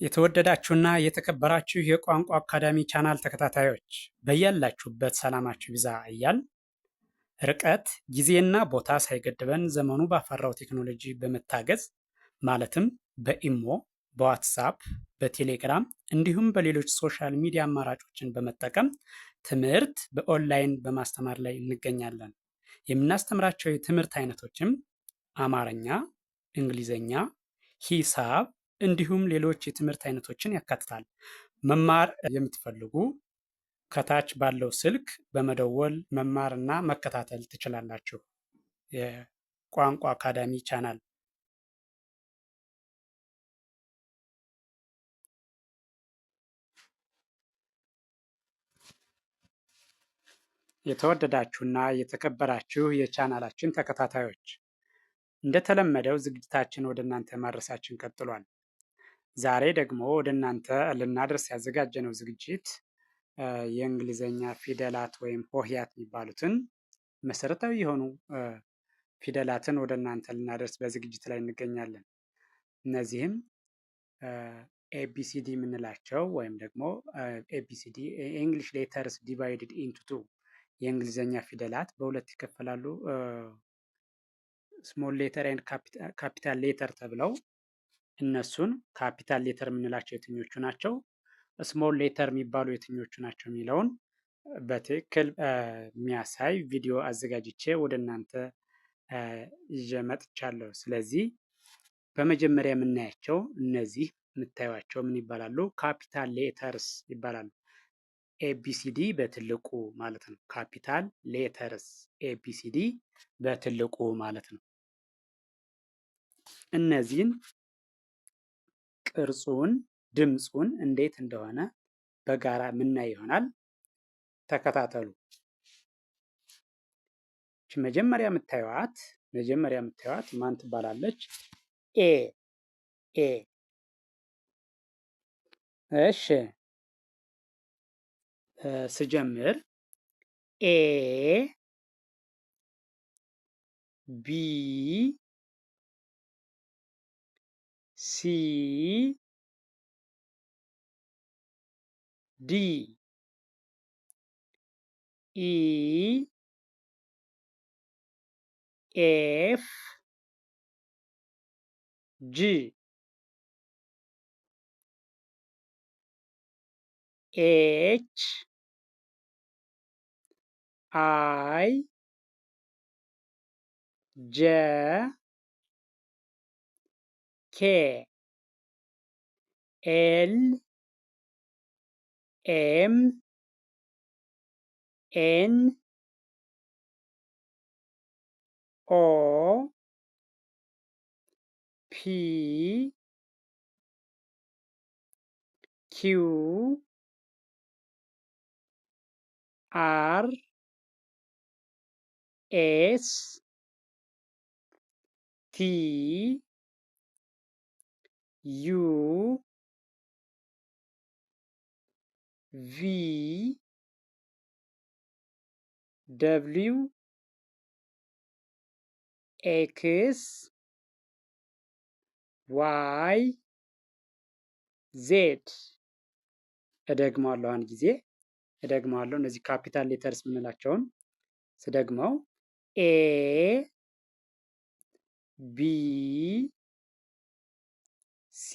የተወደዳችሁና የተከበራችሁ የቋንቋ አካዳሚ ቻናል ተከታታዮች በያላችሁበት ሰላማችሁ ይብዛ እያል ርቀት ጊዜና ቦታ ሳይገድበን ዘመኑ ባፈራው ቴክኖሎጂ በመታገዝ ማለትም በኢሞ፣ በዋትሳፕ፣ በቴሌግራም እንዲሁም በሌሎች ሶሻል ሚዲያ አማራጮችን በመጠቀም ትምህርት በኦንላይን በማስተማር ላይ እንገኛለን። የምናስተምራቸው የትምህርት አይነቶችም አማርኛ፣ እንግሊዘኛ፣ ሂሳብ እንዲሁም ሌሎች የትምህርት አይነቶችን ያካትታል። መማር የምትፈልጉ ከታች ባለው ስልክ በመደወል መማርና መከታተል ትችላላችሁ። የቋንቋ አካዳሚ ቻናል የተወደዳችሁና የተከበራችሁ የቻናላችን ተከታታዮች እንደተለመደው ዝግጅታችን ወደ እናንተ ማድረሳችን ቀጥሏል። ዛሬ ደግሞ ወደ እናንተ ልናደርስ ያዘጋጀነው ዝግጅት የእንግሊዘኛ ፊደላት ወይም ሆሄያት የሚባሉትን መሰረታዊ የሆኑ ፊደላትን ወደ እናንተ ልናደርስ በዝግጅት ላይ እንገኛለን። እነዚህም ኤቢሲዲ የምንላቸው ወይም ደግሞ ኤቢሲዲ የእንግሊሽ ሌተርስ ዲቫይድድ ኢንቱ ቱ የእንግሊዘኛ ፊደላት በሁለት ይከፈላሉ። ስሞል ሌተር ኤንድ ካፒታል ሌተር ተብለው እነሱን ካፒታል ሌተር የምንላቸው የትኞቹ ናቸው፣ ስሞል ሌተር የሚባሉ የትኞቹ ናቸው የሚለውን በትክክል የሚያሳይ ቪዲዮ አዘጋጅቼ ወደ እናንተ ይዤ መጥቻለሁ። ስለዚህ በመጀመሪያ የምናያቸው እነዚህ የምታዩቸው ምን ይባላሉ? ካፒታል ሌተርስ ይባላሉ። ኤቢሲዲ በትልቁ ማለት ነው። ካፒታል ሌተርስ ኤቢሲዲ በትልቁ ማለት ነው። እነዚህን ቅርጹን ድምፁን እንዴት እንደሆነ በጋራ ምናይ ይሆናል። ተከታተሉ። መጀመሪያ የምታዩት ማን ትባላለች? ኤ ኤ። እሺ ስጀምር ኤ ቢ ሲ ዲ ኢ ኤፍ ጂ ኤች አይ ጄ ኬ ኤል ኤም ኤን ኦ ፒ ኪው አር ኤስ ቲ ዩ ቪ ደብሊው ኤክስ ዋይ ዜድ። እደግመዋለሁ፣ አንድ ጊዜ እደግመዋለሁ። እነዚህ ካፒታል ሌተርስ የምንላቸውን ስደግመው ኤ ቢ ሲ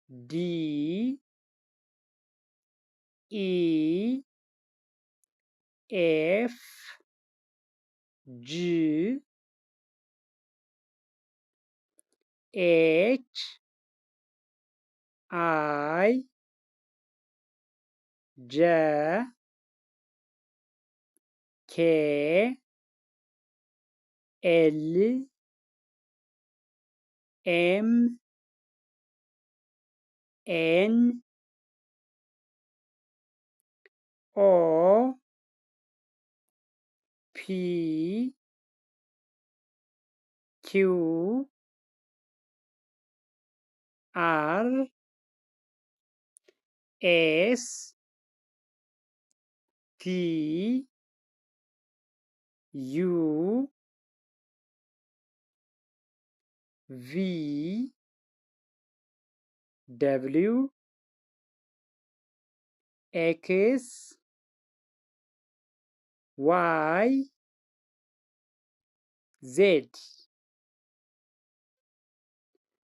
ዲ ኢ ኤፍ ጂ ኤች አይ ጄ ኬ ኤል ኤም ኤን ኦ ፒ ኪው አር ኤስ ቲ ዩ ቪ ደብሊው ኤክስ ዋይ ዜድ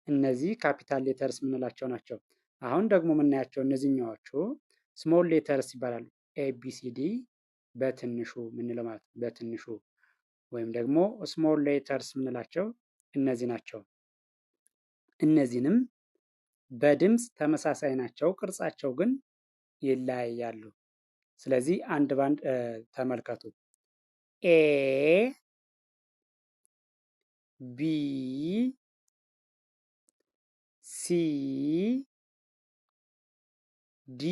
እነዚህ ካፒታል ሌተርስ የምንላቸው ናቸው። አሁን ደግሞ የምናያቸው እነዚህኛዎቹ ስሞል ሌተርስ ይባላሉ። ኤቢሲዲ በትንሹ የምንለው ማለት ነው። በትንሹ ወይም ደግሞ ስሞል ሌተርስ የምንላቸው እነዚህ ናቸው። እነዚህንም በድምፅ ተመሳሳይ ናቸው፣ ቅርጻቸው ግን ይለያያሉ። ስለዚህ አንድ ባንድ ተመልከቱ። ኤ ቢ ሲ ዲ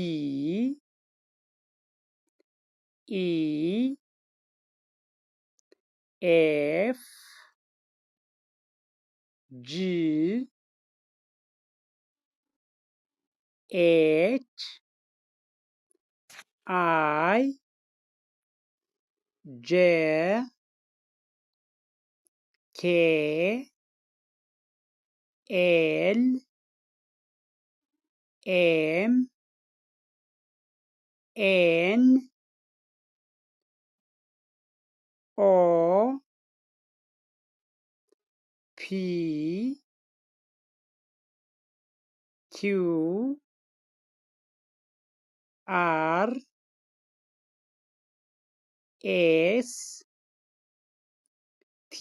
ኢ ኤፍ ጂ ኤች አይ ጄ ኬ ኤል ኤም ኤን ኦ ፒ ኪው አር ኤስ ቲ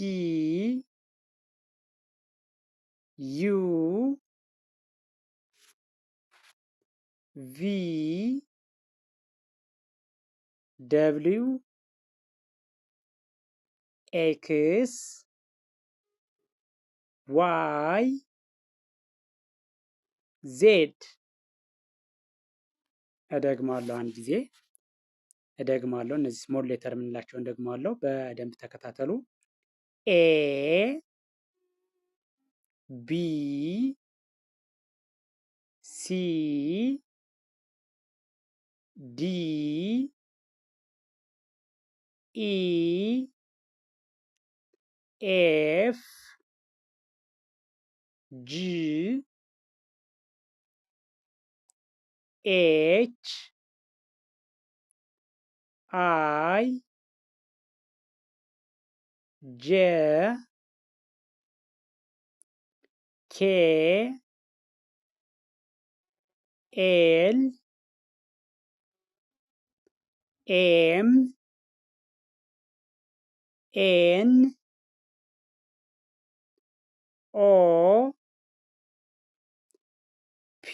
ዩ ቪ ደብሊው ኤክስ ዋይ ዜድ። እደግማለሁ፣ አንድ ጊዜ እደግማለሁ። እነዚህ ስሞል ሌተር የምንላቸውን እደግማለሁ። በደንብ ተከታተሉ። ኤ ቢ ሲ ዲ ኢ ኤፍ ጂ ኤች አይ ጄ ኬ ኤል ኤም ኤን ኦ ፒ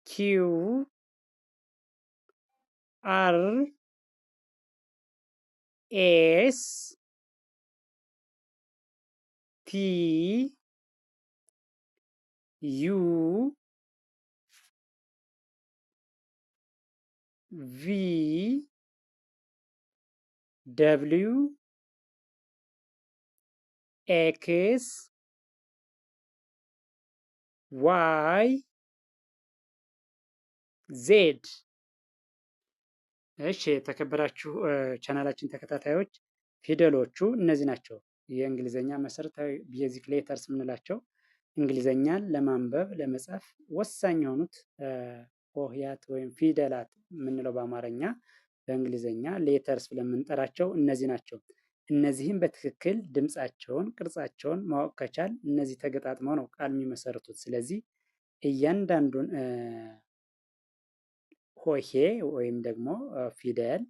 ኪው አር ኤስ ቲ ዩ ቪ ደብሊው ኤክስ ዋይ ዜድ። እሺ የተከበራችሁ ቻናላችን ተከታታዮች ፊደሎቹ እነዚህ ናቸው። የእንግሊዘኛ መሰረታዊ ቤዚክ ሌተርስ የምንላቸው እንግሊዘኛን ለማንበብ ለመጻፍ ወሳኝ የሆኑት ሆሄያት ወይም ፊደላት የምንለው በአማርኛ፣ በእንግሊዘኛ ሌተርስ ብለን የምንጠራቸው እነዚህ ናቸው። እነዚህም በትክክል ድምፃቸውን፣ ቅርጻቸውን ማወቅ ከቻል እነዚህ ተገጣጥመው ነው ቃል የሚመሰርቱት። ስለዚህ እያንዳንዱን ሆሄ ወይም ደግሞ ፊደል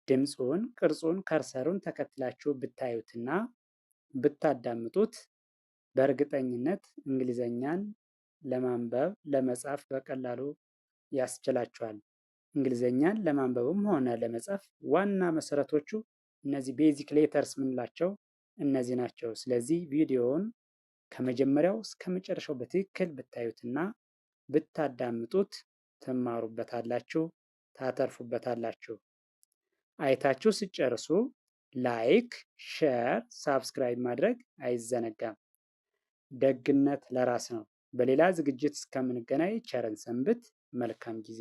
ድምፁን፣ ቅርጹን፣ ከርሰሩን ተከትላችሁ ብታዩትና ብታዳምጡት በእርግጠኝነት እንግሊዘኛን ለማንበብ ለመጻፍ በቀላሉ ያስችላችኋል። እንግሊዘኛን ለማንበብም ሆነ ለመጻፍ ዋና መሰረቶቹ እነዚህ ቤዚክ ሌተርስ የምንላቸው እነዚህ ናቸው። ስለዚህ ቪዲዮውን ከመጀመሪያው እስከ መጨረሻው በትክክል ብታዩትና ብታዳምጡት ትማሩበታላችሁ፣ ታተርፉበታላችሁ። አይታችሁ ሲጨርሱ ላይክ፣ ሼር፣ ሳብስክራይብ ማድረግ አይዘነጋም። ደግነት ለራስ ነው። በሌላ ዝግጅት እስከምንገናኝ ቸርን ሰንብት። መልካም ጊዜ